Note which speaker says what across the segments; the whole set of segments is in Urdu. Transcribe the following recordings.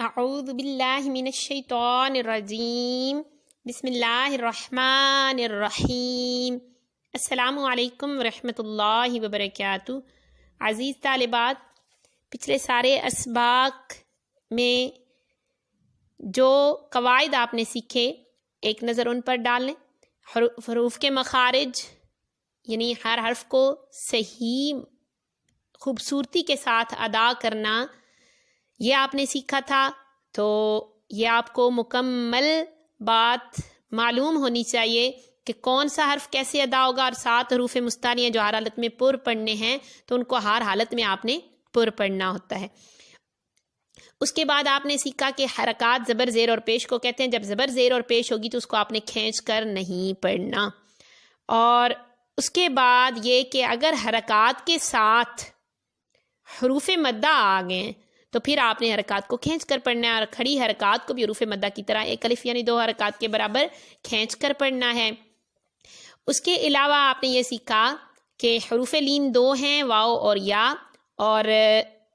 Speaker 1: اعوذ باللہ من الشیطان الرجیم بسم اللہ الرحمن الرحیم۔ السلام علیکم ورحمۃ اللہ وبرکاتہ۔ عزیز طالبات، پچھلے سارے اسباق میں جو قواعد آپ نے سیکھے ایک نظر ان پر ڈال لیں۔ حروف کے مخارج یعنی ہر حرف کو صحیح خوبصورتی کے ساتھ ادا کرنا، یہ آپ نے سیکھا تھا۔ تو یہ آپ کو مکمل بات معلوم ہونی چاہیے کہ کون سا حرف کیسے ادا ہوگا، اور 7 حروف مستانیہ جو ہر حالت میں پر پڑھنے ہیں تو ان کو ہر حالت میں آپ نے پر پڑھنا ہوتا ہے۔ اس کے بعد آپ نے سیکھا کہ حرکات زبر زیر اور پیش کو کہتے ہیں۔ جب زبر زیر اور پیش ہوگی تو اس کو آپ نے کھینچ کر نہیں پڑھنا۔ اور اس کے بعد یہ کہ اگر حرکات کے ساتھ حروف مدہ آ گئے ہیں تو پھر آپ نے حرکات کو کھینچ کر پڑھنا ہے، اور کھڑی حرکات کو بھی حروف مدہ کی طرح ایک الف یعنی 2 حرکات کے برابر کھینچ کر پڑھنا ہے۔ اس کے علاوہ آپ نے یہ سیکھا کہ حروف لین 2 ہیں، واو اور یا، اور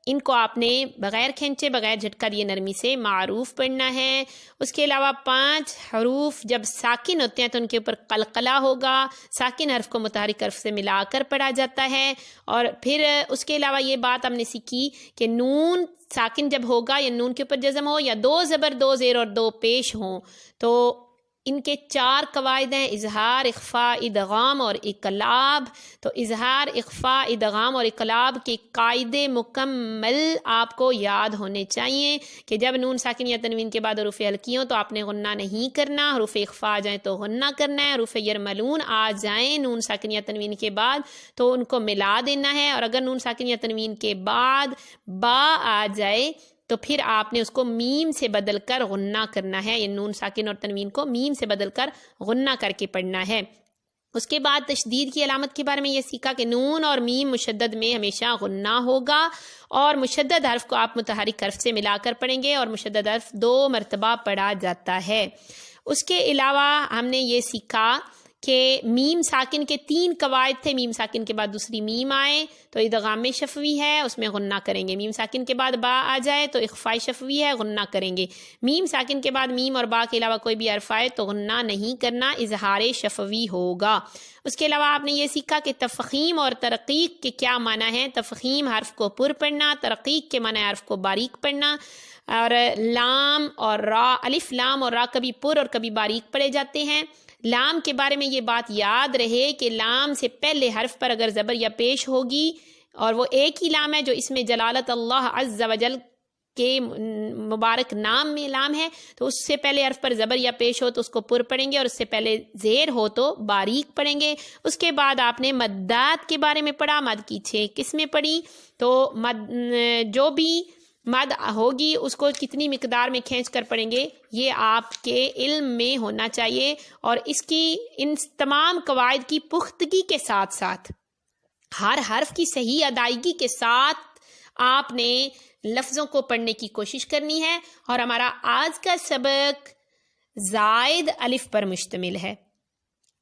Speaker 1: ان کو آپ نے بغیر کھینچے بغیر جھٹکا دیے نرمی سے معروف پڑھنا ہے۔ اس کے علاوہ 5 حروف جب ساکن ہوتے ہیں تو ان کے اوپر قلقلہ ہوگا، ساکن حرف کو متحرک حرف سے ملا کر پڑھا جاتا ہے۔ اور پھر اس کے علاوہ یہ بات ہم نے سیکھی کہ نون ساکن جب ہوگا یا نون کے اوپر جزم ہو، یا 2 زبر 2 زیر اور 2 پیش ہوں، تو ان کے 4 قواعد ہیں: اظہار، اخفاء، ادغام اور اقلاب۔ تو اظہار، اخفاء، ادغام اور اقلاب کے قاعدے مکمل آپ کو یاد ہونے چاہیے کہ جب نون ساکن یا تنوین کے بعد حروف ہلکی ہوں تو آپ نے غنہ نہیں کرنا، حروف اخفاء آ جائیں تو غنہ کرنا ہے، حروف یرملون آ جائیں نون ساکن یا تنوین کے بعد تو ان کو ملا دینا ہے، اور اگر نون ساکن یا تنوین کے بعد با آ جائے تو پھر آپ نے اس کو میم سے بدل کر غنہ کرنا ہے، یا نون ساکن اور تنوین کو میم سے بدل کر غنہ کر کے پڑھنا ہے۔ اس کے بعد تشدید کی علامت کے بارے میں یہ سیکھا کہ نون اور میم مشدد میں ہمیشہ غنہ ہوگا، اور مشدد حرف کو آپ متحرک حرف سے ملا کر پڑھیں گے، اور مشدد حرف 2 مرتبہ پڑھا جاتا ہے۔ اس کے علاوہ ہم نے یہ سیکھا کہ میم ساکن کے 3 قواعد تھے۔ میم ساکن کے بعد دوسری میم آئے تو ادغام شفوی ہے، اس میں غنہ کریں گے۔ میم ساکن کے بعد با آ جائے تو اخفاء شفوی ہے، غنہ کریں گے۔ میم ساکن کے بعد میم اور با کے علاوہ کوئی بھی حرف آئے تو غنہ نہیں کرنا، اظہار شفوی ہوگا۔ اس کے علاوہ آپ نے یہ سیکھا کہ تفخیم اور ترقیق کے کیا معنی ہیں۔ تفخیم حرف کو پر پڑھنا، ترقیق کے معنی حرف کو باریک پڑھنا، اور لام اور را، الف لام اور را کبھی پر اور کبھی باریک پڑھے جاتے ہیں۔ لام کے بارے میں یہ بات یاد رہے کہ لام سے پہلے حرف پر اگر زبر یا پیش ہوگی، اور وہ ایک ہی لام ہے جو اس میں جلالت اللہ عز و جل کے مبارک نام میں لام ہے، تو اس سے پہلے حرف پر زبر یا پیش ہو تو اس کو پر پڑھیں گے، اور اس سے پہلے زیر ہو تو باریک پڑھیں گے۔ اس کے بعد آپ نے مدات کے بارے میں پڑھا، مد کی 6 قسمیں پڑھی۔ تو مد جو بھی مد ہوگی اس کو کتنی مقدار میں کھینچ کر پڑھیں گے یہ آپ کے علم میں ہونا چاہیے، اور اس کی ان تمام قواعد کی پختگی کے ساتھ ساتھ ہر حرف کی صحیح ادائیگی کے ساتھ آپ نے لفظوں کو پڑھنے کی کوشش کرنی ہے۔ اور ہمارا آج کا سبق زائد الف پر مشتمل ہے۔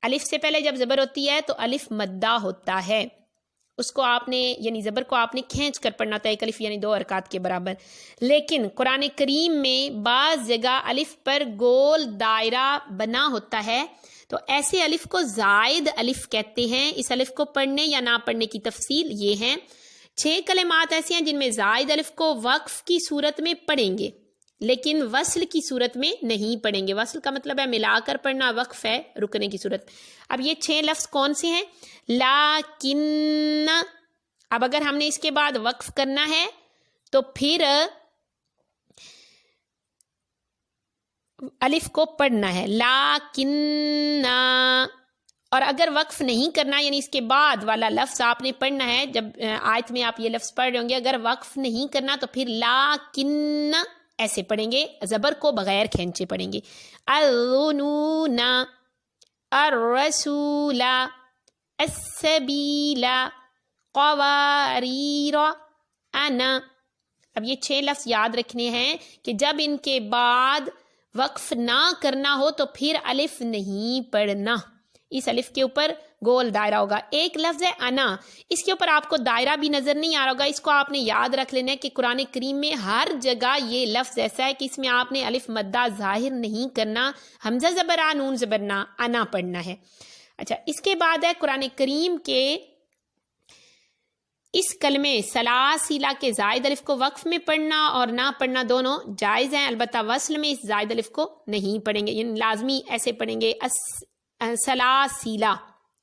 Speaker 1: الف سے پہلے جب زبر ہوتی ہے تو الف مدہ ہوتا ہے، اس کو آپ نے یعنی زبر کو آپ نے کھینچ کر پڑھنا تھا، ایک الف یعنی 2 حرکات کے برابر۔ لیکن قرآن کریم میں بعض جگہ الف پر گول دائرہ بنا ہوتا ہے، تو ایسے الف کو زائد الف کہتے ہیں۔ اس الف کو پڑھنے یا نہ پڑھنے کی تفصیل یہ ہے۔ 6 کلمات ایسی ہیں جن میں زائد الف کو وقف کی صورت میں پڑھیں گے لیکن وصل کی صورت میں نہیں پڑھیں گے۔ وصل کا مطلب ہے ملا کر پڑھنا، وقف ہے رکنے کی صورت۔ اب یہ 6 لفظ کون سے ہیں؟ لیکن اب اگر ہم نے اس کے بعد وقف کرنا ہے تو پھر الف کو پڑھنا ہے لیکن، اور اگر وقف نہیں کرنا یعنی اس کے بعد والا لفظ آپ نے پڑھنا ہے، جب آیت میں آپ یہ لفظ پڑھ رہے ہوں گے، اگر وقف نہیں کرنا تو پھر لیکن ایسے پڑھیں گے، زبر کو بغیر کھینچے پڑھیں گے۔ الظنون، الرسول، السبیل، قواریر، انا۔ اب یہ 6 لفظ یاد رکھنے ہیں کہ جب ان کے بعد وقف نہ کرنا ہو تو پھر الف نہیں پڑھنا، اس الف کے اوپر گول دائرہ ہوگا. ایک لفظ ہے انا، اس کے اوپر آپ کو دائرہ بھی نظر نہیں آ رہا ہوگا. اس کو آپ نے یاد رکھ لینا ہے کہ قرآن کریم میں ہر جگہ یہ لفظ ایسا ہے کہ اس میں آپ نے الف مدہ ظاہر نہیں کرنا، حمزہ زبر آ نون زبر نا انا پڑھنا ہے. اچھا، اس کے بعد ہے قرآن کریم کے اس کلمے سلاسلہ کے زائد الف کو وقف میں پڑھنا اور نہ پڑھنا دونوں جائز ہیں، البتہ وصل میں اس زائد الف کو نہیں پڑھیں گے، یعنی لازمی ایسے پڑھیں گے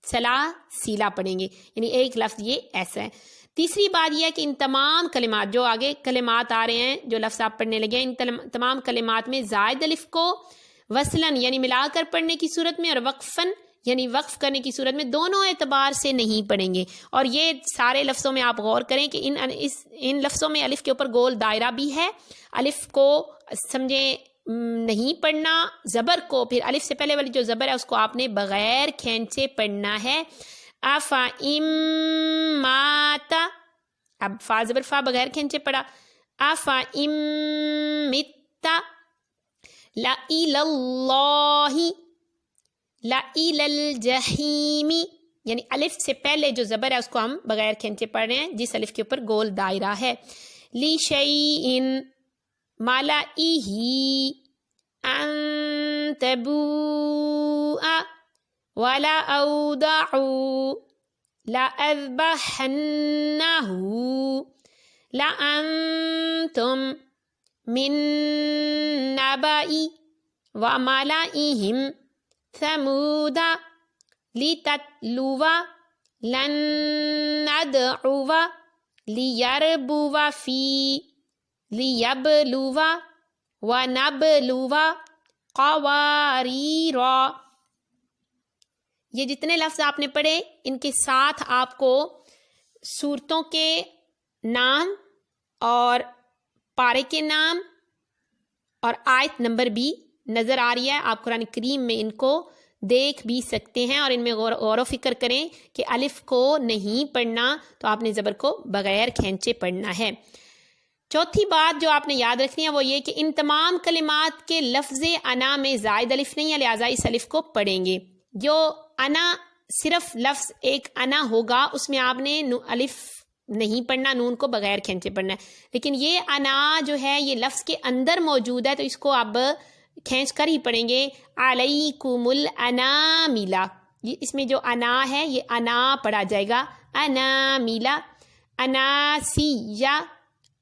Speaker 1: سلاسلہ پڑھیں گے، یعنی ایک لفظ یہ ایسا ہے. تیسری بات یہ ہے کہ ان تمام کلمات جو آگے کلمات آ رہے ہیں، جو لفظ آپ پڑھنے لگے ہیں، ان تمام کلمات میں زائد الف کو وصلاً یعنی ملا کر پڑھنے کی صورت میں اور وقفاً یعنی وقف کرنے کی صورت میں دونوں اعتبار سے نہیں پڑھیں گے. اور یہ سارے لفظوں میں آپ غور کریں کہ ان لفظوں میں الف کے اوپر گول دائرہ بھی ہے. الف کو سمجھیں نہیں پڑھنا، زبر کو پھر الف سے پہلے والی جو زبر ہے اس کو آپ نے بغیر کھینچے پڑھنا ہے. افا ام ماتا، اب فا زبر فا بغیر کھینچے پڑھا. افا ام متا لا الاللہ لا الجحیم، یعنی الف سے پہلے جو زبر ہے اس کو ہم بغیر کھینچے پڑھ رہے ہیں جس الف کے اوپر گول دائرہ ہے. لی شیئن ملائہ ان تبوء ولا اودعوا لا اذبحنہ لا انتم من نبائی وملائہم ثمود لتتلوا لن ندعو لیربوا فی لیبلوا ونبلوا قواریرا. یہ جتنے لفظ آپ نے پڑھے ان کے ساتھ آپ کو سورتوں کے نام اور پارے کے نام اور آیت نمبر بھی نظر آ رہی ہے. آپ قرآن کریم میں ان کو دیکھ بھی سکتے ہیں اور ان میں غور و فکر کریں کہ الف کو نہیں پڑھنا تو آپ نے زبر کو بغیر کھینچے پڑھنا ہے. چوتھی بات جو آپ نے یاد رکھنی ہے وہ یہ کہ ان تمام کلمات کے لفظ انا میں زائد الف نہیں ہے، لہٰذا اس الف کو پڑھیں گے. جو انا صرف لفظ ایک انا ہوگا اس میں آپ نے الف نہیں پڑھنا، نون کو بغیر کھینچے پڑھنا ہے. لیکن یہ انا جو ہے یہ لفظ کے اندر موجود ہے تو اس کو اب کھینچ کر ہی پڑھیں گے. علیکم الاناملا، اس میں جو انا ہے یہ انا پڑھا جائے گا. اناملا اناسیہ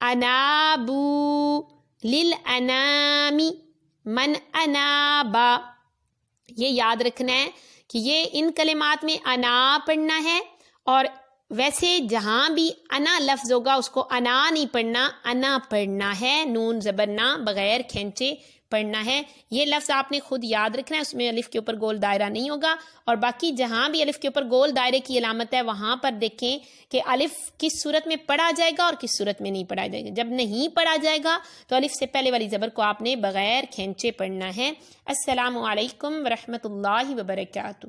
Speaker 1: انابو للانامی من انابا. یہ یاد رکھنا ہے کہ یہ ان کلمات میں انا پڑھنا ہے اور ویسے جہاں بھی انا لفظ ہوگا اس کو انا نہیں پڑھنا، انا پڑھنا ہے، نون زبر نہ بغیر کھینچے پڑھنا ہے. یہ لفظ آپ نے خود یاد رکھنا ہے، اس میں الف کے اوپر گول دائرہ نہیں ہوگا. اور باقی جہاں بھی الف کے اوپر گول دائرے کی علامت ہے وہاں پر دیکھیں کہ الف کس صورت میں پڑھا جائے گا اور کس صورت میں نہیں پڑھا جائے گا. جب نہیں پڑھا جائے گا تو الف سے پہلے والی زبر کو آپ نے بغیر کھینچے پڑھنا ہے. السلام علیکم ورحمۃ اللہ وبرکاتہ.